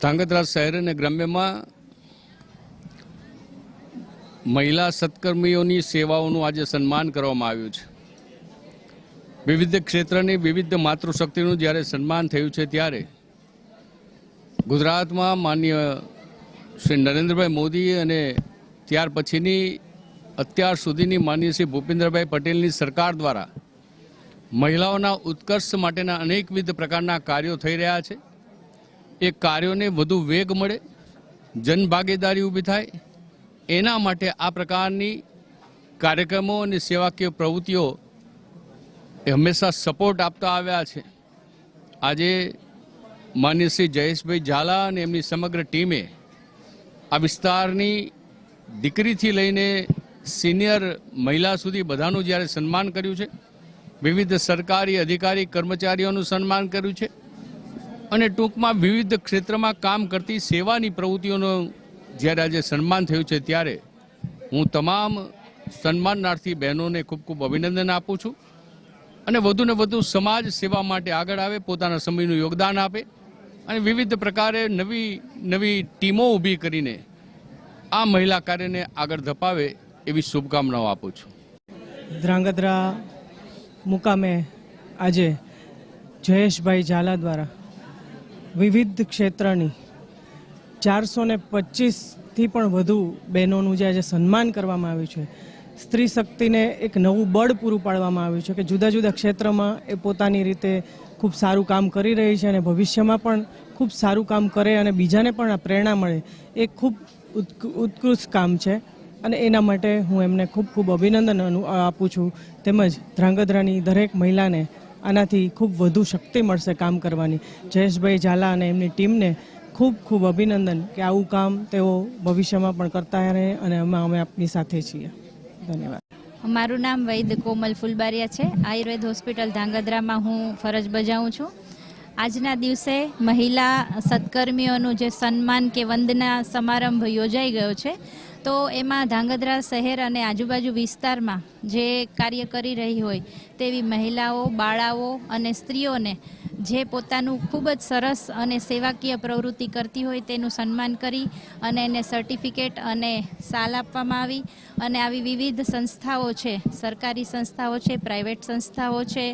ધાંગધ્રા શહેર અને ગ્રામ્યમાં મહિલા સત્કર્મીઓની સેવાઓનું આજે સન્માન કરવામાં આવ્યું છે। વિવિધ ક્ષેત્રની વિવિધ માતૃશક્તિનું જ્યારે સન્માન થયું છે ત્યારે ગુજરાતમાં માનનીય શ્રી નરેન્દ્રભાઈ મોદી અને ત્યાર પછીની અત્યાર સુધીની માનનીય શ્રી ભૂપેન્દ્રભાઈ પટેલની સરકાર દ્વારા મહિલાઓના ઉત્કર્ષ માટેના અનેકવિધ પ્રકારના કાર્યો થઈ રહ્યા છે। એ કાર્યોને વધુ વેગ મળે, જનભાગીદારી ઊભી થાય, એના માટે આ પ્રકારની કાર્યક્રમો અને સેવાકીય પ્રવૃત્તિઓ હંમેશા સપોર્ટ આપતા આવ્યા છે। આજે માનનીય શ્રી જયેશભાઈ ઝાલા અને એમની સમગ્ર ટીમે આ વિસ્તારની દીકરીથી લઈને સિનિયર મહિલા સુધી બધાનું જ્યારે સન્માન કર્યું છે, વિવિધ સરકારી અધિકારી કર્મચારીઓનું સન્માન કર્યું છે અને ટૂંકમાં વિવિધ ક્ષેત્રમાં કામ કરતી સેવાની પ્રવૃત્તિઓનું જ્યારે આજે સન્માન થયું છે ત્યારે હું તમામ સન્માનાર્થી બહેનોને ખૂબ ખૂબ અભિનંદન આપું છું અને વધુને વધુ સમાજ સેવા માટે આગળ આવે, પોતાના સમયનું યોગદાન આપે અને વિવિધ પ્રકારે નવી નવી ટીમો ઊભી કરીને આ મહિલા કાર્યને આગળ ધપાવે એવી શુભકામનાઓ આપું છું। ધ્રાંગધ્રા મુકામે આજે જયેશભાઈ ઝાલા દ્વારા વિવિધ ક્ષેત્રની 425થી પણ વધુ બહેનોનું જે આજે સન્માન કરવામાં આવ્યું છે, સ્ત્રી શક્તિને એક નવું બળ પૂરું પાડવામાં આવ્યું છે કે જુદા જુદા ક્ષેત્રમાં એ પોતાની રીતે ખૂબ સારું કામ કરી રહી છે અને ભવિષ્યમાં પણ ખૂબ સારું કામ કરે અને બીજાને પણ આ પ્રેરણા મળે, એ ખૂબ ઉત્કૃષ્ટ કામ છે અને એના માટે હું એમને ખૂબ ખૂબ અભિનંદન આપું છું। તેમજ ધ્રાંગધ્રાની દરેક મહિલાને આનાથી ખૂબ વધુ શક્તિ મળશે કામ કરવાની। જયેશભાઈ ઝાલા અને એમની ટીમને ખૂબ ખૂબ અભિનંદન કે આવું કામ તેઓ ભવિષ્યમાં પણ કરતા રહે અને અમે આપની સાથે છીએ। ધન્યવાદ। મારું નામ વૈદ કોમલ ફુલબારિયા છે। આયુર્વેદ હોસ્પિટલ ધાંગધ્રામાં હું ફરજ બજાવું છું। આજના દિવસે મહિલા સત્કર્મીઓનું જે સન્માન કે વંદના સમારંભ યોજાઈ ગયો છે, તો એમાં ધાંગધ્રા શહેર અને આજુબાજુ વિસ્તારમાં જે કાર્ય કરી રહી હોય તેવી મહિલાઓ, બાળાઓ અને સ્ત્રીઓને જે પોતાનું ખૂબ જ સરસ અને સેવાકીય પ્રવૃત્તિ કરતી હોય તેનું સન્માન કરી અને એને સર્ટિફિકેટ અને શાલ આપવામાં આવી અને આવી વિવિધ સંસ્થાઓ છે, સરકારી સંસ્થાઓ છે, પ્રાઇવેટ સંસ્થાઓ છે,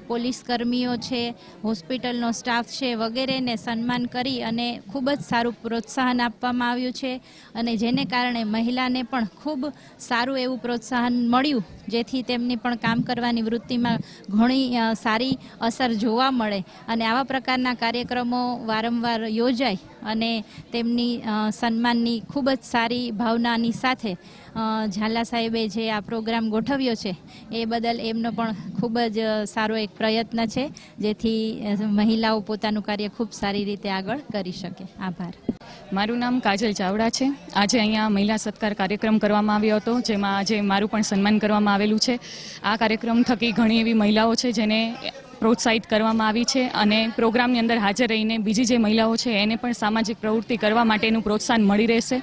પોલીસ કર્મીઓ છે, હોસ્પિટલનો સ્ટાફ છે વગેરેને સન્માન કરી અને ખૂબ જ સારું પ્રોત્સાહન આપવામાં આવ્યું છે અને જેને કારણે મહિલાને પણ ખૂબ સારું એવું પ્રોત્સાહન મળ્યું, જેથી તેમની પણ કામ કરવાની વૃત્તિમાં ઘણી સારી અસર જોવા મળે અને આવા પ્રકારના કાર્યક્રમો વારંવાર યોજાય અને તેમની સન્માનની ખૂબ જ સારી ભાવનાની સાથે ઝાલા સાહેબે જે આ પ્રોગ્રામ ગોઠવ્યો છે એ બદલ એમનો પણ ખૂબ જ સારો એક પ્રયત્ન છે, જેથી મહિલાઓ પોતાનું કાર્ય ખૂબ સારી રીતે આગળ કરી શકે। આભાર। મારું નામ કાજલ ચાવડા છે। આજે અહીંયા મહિલા સત્કાર કાર્યક્રમ કરવામાં આવ્યો હતો, જેમાં આજે મારું પણ સન્માન કરવામાં આવેલું છે। આ કાર્યક્રમ થકી ઘણી એવી મહિલાઓ છે જેને પ્રોત્સાહિત કરવામાં આવી છે અને પ્રોગ્રામની અંદર હાજર રહીને બીજી જે મહિલાઓ છે એને પણ સામાજિક પ્રવૃત્તિ કરવા માટેનું પ્રોત્સાહન મળી રહેશે।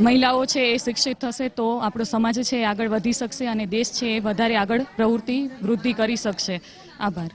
મહિલાઓ છે એ શિક્ષિત થશે તો આપણો સમાજ છે એ આગળ વધી શકશે અને દેશ છે એ વધારે આગળ પ્રવૃત્તિ વૃદ્ધિ કરી શકશે। આભાર।